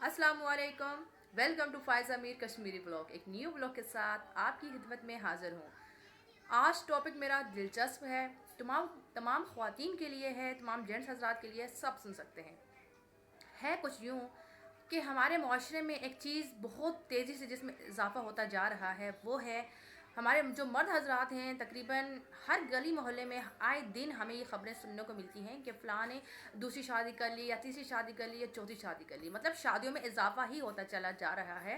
अस्सलाम वालेकुम। Welcome to Faez अमीर कश्मीरी ब्लॉग। एक न्यू ब्लॉग के साथ आपकी खिदमत में हाज़िर हूँ। आज टॉपिक मेरा दिलचस्प है, तमाम तमाम ख़वातीन के लिए है, तमाम जेंट्स हज़रात के लिए, सब सुन सकते हैं। है कुछ यूँ कि हमारे माशरे में एक चीज़ बहुत तेज़ी से जिसमें इजाफ़ा होता जा रहा है, वो है हमारे जो मर्द हजरात हैं। तकरीबन हर गली मोहल्ले में आए दिन हमें ये ख़बरें सुनने को मिलती हैं कि फ़लाँ ने दूसरी शादी कर ली या तीसरी शादी कर ली या चौथी शादी कर ली। मतलब शादियों में इजाफ़ा ही होता चला जा रहा है।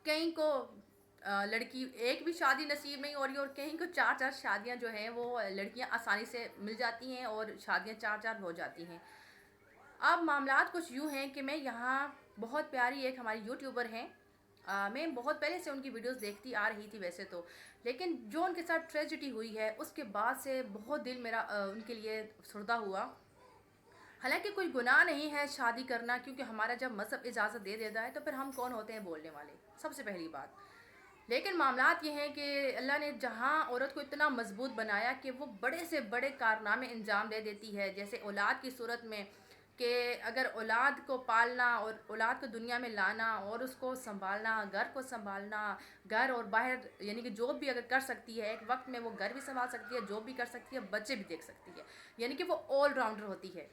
कहीं को लड़की एक भी शादी नसीब नहीं हो रही और कहीं को चार चार शादियां जो हैं वो लड़कियां आसानी से मिल जाती हैं और शादियां चार चार हो जाती हैं। अब मामलात कुछ यूँ हैं कि मैं यहाँ बहुत प्यारी एक हमारी यूट्यूबर हैं। मैं बहुत पहले से उनकी वीडियोस देखती आ रही थी वैसे तो, लेकिन जो उनके साथ ट्रेजिडी हुई है उसके बाद से बहुत दिल मेरा उनके लिए सुरदा हुआ। हालांकि कोई गुनाह नहीं है शादी करना, क्योंकि हमारा जब मज़हब इजाज़त दे देता है तो फिर हम कौन होते हैं बोलने वाले, सबसे पहली बात। लेकिन मामलात ये हैं कि अल्लाह ने जहाँ औरत को इतना मजबूत बनाया कि वो बड़े से बड़े कारनामे अंजाम दे देती है। जैसे औलाद की सूरत में कि अगर औलाद को पालना और औलाद को दुनिया में लाना और उसको संभालना, घर को संभालना, घर और बाहर यानी कि जॉब भी अगर कर सकती है, एक वक्त में वो घर भी संभाल सकती है, जॉब भी कर सकती है, बच्चे भी देख सकती है, यानी कि वो ऑल राउंडर होती है।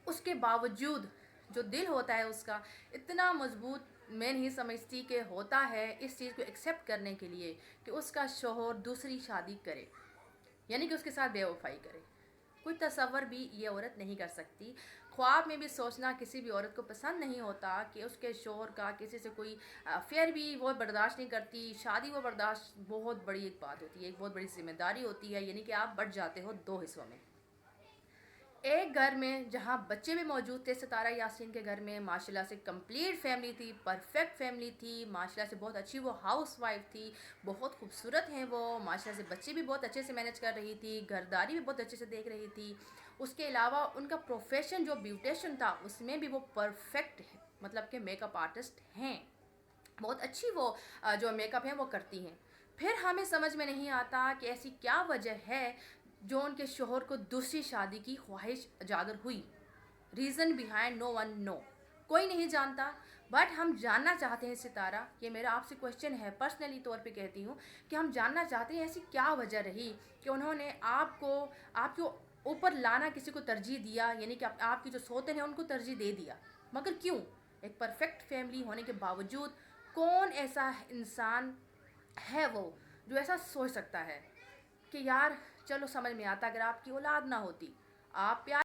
उसके बावजूद जो दिल होता है उसका इतना मजबूत मैं नहीं समझती कि होता है इस चीज़ को एक्सेप्ट करने के लिए कि उसका शोहर दूसरी शादी करे, यानी कि उसके साथ बेवफाई करे। कोई तसव्वुर भी ये औरत नहीं कर सकती। ख्वाब में भी सोचना किसी भी औरत को पसंद नहीं होता कि उसके शोहर का किसी से कोई अफेयर भी वो बर्दाश्त नहीं करती। शादी वो बर्दाश्त बहुत बड़ी एक बात होती है, एक बहुत बड़ी जिम्मेदारी होती है, यानी कि आप बढ़ जाते हो दो हिस्सों में। एक घर में जहाँ बच्चे भी मौजूद थे, सितारा यासीन के घर में माशाल्लाह से कंप्लीट फैमिली थी, परफेक्ट फैमिली थी, माशाल्लाह से बहुत अच्छी वो हाउस वाइफ थी, बहुत खूबसूरत हैं वो, माशाल्लाह से बच्चे भी बहुत अच्छे से मैनेज कर रही थी, घरदारी भी बहुत अच्छे से देख रही थी। उसके अलावा उनका प्रोफेशन जो ब्यूटिशन था उसमें भी वो परफेक्ट है, मतलब कि मेकअप आर्टिस्ट हैं, बहुत अच्छी वो जो मेकअप है वो करती हैं। फिर हमें समझ में नहीं आता कि ऐसी क्या वजह है जो उनके शोहर को दूसरी शादी की ख्वाहिश उजागर हुई। Reason behind no one know, कोई नहीं जानता। बट हम जानना चाहते हैं सितारा, ये मेरा आपसे क्वेश्चन है, पर्सनली तौर पे कहती हूँ कि हम जानना चाहते हैं ऐसी क्या वजह रही कि उन्होंने आपको आपके ऊपर लाना किसी को तरजीह दिया, यानी कि आपकी जो सोतन है उनको तरजीह दे दिया। मगर क्यों? एक परफेक्ट फैमिली होने के बावजूद कौन ऐसा इंसान है वो जो ऐसा सोच सकता है कि यार चलो समझ में आता अगर आपकी औलाद ना होती आप प्यार,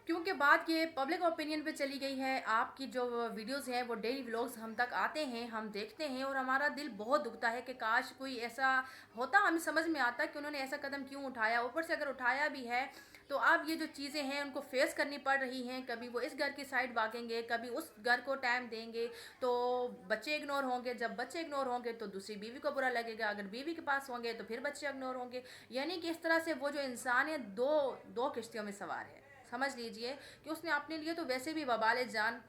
क्योंकि बात ये पब्लिक ओपिनियन पे चली गई है। आपकी जो वीडियोस हैं वो डेली व्लॉग्स हम तक आते हैं, हम देखते हैं और हमारा दिल बहुत दुखता है कि काश कोई ऐसा होता। हमें समझ में आता कि उन्होंने ऐसा कदम क्यों उठाया, ऊपर से अगर उठाया भी है तो अब ये जो चीज़ें हैं उनको फेस करनी पड़ रही हैं। कभी वो इस घर की साइड भागेंगे, कभी उस घर को टाइम देंगे तो बच्चे इग्नोर होंगे, जब बच्चे इग्नोर होंगे तो दूसरी बीवी को बुरा लगेगा, अगर बीवी के पास होंगे तो फिर बच्चे इग्नोर होंगे। यानी कि इस तरह से वो जो इंसान है दो दो किश्तियों में सवार है। समझ लीजिए कि उसने अपने लिए तो वैसे भी वबाल जान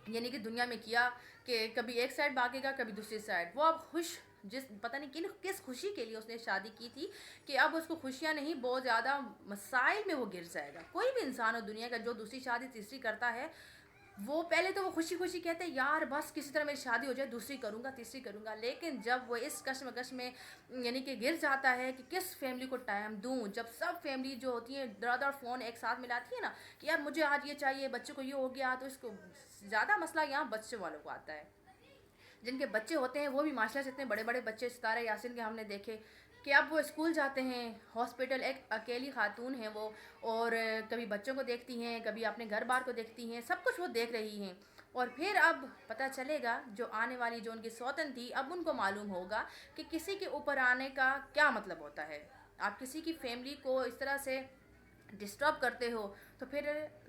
यानी कि दुनिया में किया कि कभी एक साइड भागेगा कभी दूसरी साइड। वो अब खुश, जिस पता नहीं किस खुशी के लिए उसने शादी की थी कि अब उसको खुशियाँ नहीं बहुत ज़्यादा मसाइल में वो गिर जाएगा। कोई भी इंसान हो दुनिया का जो दूसरी शादी तीसरी करता है, वो पहले तो वो खुशी खुशी कहते हैं यार बस किसी तरह मेरी शादी हो जाए, दूसरी करूँगा तीसरी करूँगा। लेकिन जब वो इस कश्मकश में यानी कि गिर जाता है कि किस फैमिली को टाइम दूँ, जब सब फैमिली जो होती है दर फ़ोन एक साथ मिलाती है ना कि यार मुझे आज ये चाहिए, बच्चे को ये हो गया, तो इसको ज़्यादा मसला यहाँ बच्चे वालों को आता है। जिनके बच्चे होते हैं वो भी माशाल्लाह से इतने बड़े बड़े बच्चे, सितारा यासीन के हमने देखे कि अब वो स्कूल जाते हैं, हॉस्पिटल, एक अकेली खातून हैं वो, और कभी बच्चों को देखती हैं, कभी अपने घर बार को देखती हैं, सब कुछ वो देख रही हैं। और फिर अब पता चलेगा जो आने वाली जो उनकी सौतन थी, अब उनको मालूम होगा कि किसी के ऊपर आने का क्या मतलब होता है। आप किसी की फैमिली को इस तरह से डिस्टर्ब करते हो तो फिर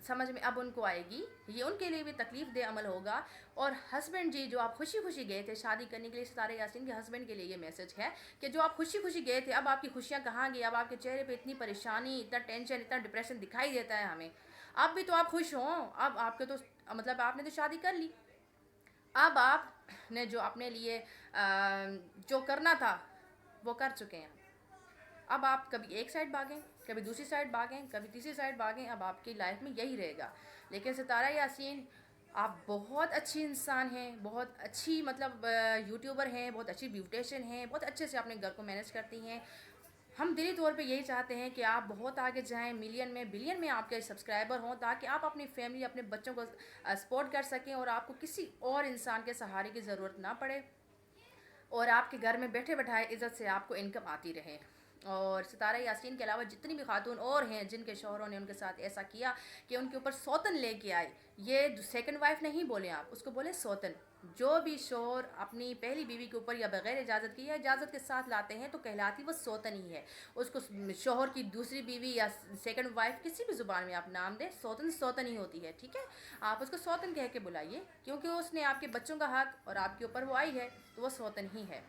समझ में अब उनको आएगी, ये उनके लिए भी तकलीफ़ दे अमल होगा। और हस्बैंड जी जो आप खुशी खुशी गए थे शादी करने के लिए, सितारे यासीन के हस्बैंड के लिए ये मैसेज है कि जो आप खुशी खुशी गए थे अब आपकी खुशियाँ कहाँ गई, अब आपके चेहरे पे इतनी परेशानी, इतना टेंशन, इतना डिप्रेशन दिखाई देता है हमें। अब भी तो आप खुश हों, अब आपके तो मतलब आपने तो शादी कर ली, अब आपने जो अपने लिए जो करना था वो कर चुके हैं। अब आप कभी एक साइड भागें, कभी दूसरी साइड भागें, कभी तीसरी साइड भागें, अब आपकी लाइफ में यही रहेगा। لیکن ستارہ یاسین آپ بہت اچھی انسان ہیں، بہت اچھی مطلب یوٹیوبر ہیں، بہت اچھی بیوٹیشین ہیں، بہت اچھے سے اپنے گھر کو مینیج کرتی ہیں. ہم دلی طور پہ یہی چاہتے ہیں کہ آپ بہت آگے جائیں، ملین میں بلین میں آپ کے سبسکرائبر ہوں، تاکہ آپ اپنی فیملی اپنے بچوں کو سپورٹ کر سکیں اور آپ کو کسی اور انسان کے سہارے کی ضرورت نہ پڑے، اور آپ کے گھر میں بیٹھے بٹھائے عزت سے آپ کو انکم آتی رہے. اور ستارہ یاسین کے علاوہ جتنی بھی خاتون اور ہیں جن کے شوہروں نے ان کے ساتھ ایسا کیا کہ ان کے اوپر سوتن لے کے آئے، یہ سیکنڈ وائف نہیں بولیں آپ، اس کو بولیں سوتن. جو بھی شوہر اپنی پہلی بیوی کے اوپر یا بغیر اجازت کی یا اجازت کے ساتھ لاتے ہیں تو کہلاتی وہ سوتن ہی ہے. اس کو شوہر کی دوسری بیوی یا سیکنڈ وائف کسی بھی زبان میں آپ نام دیں، سوتن سوتن ہی ہوتی ہے. ٹھیک ہے، آپ اس کو سوتن کہہ کے بلائیے، کیونکہ اس نے آپ کے بچوں کا حق اور آپ کے اوپر وہ آئی ہے تو وہ سوتن ہی ہے.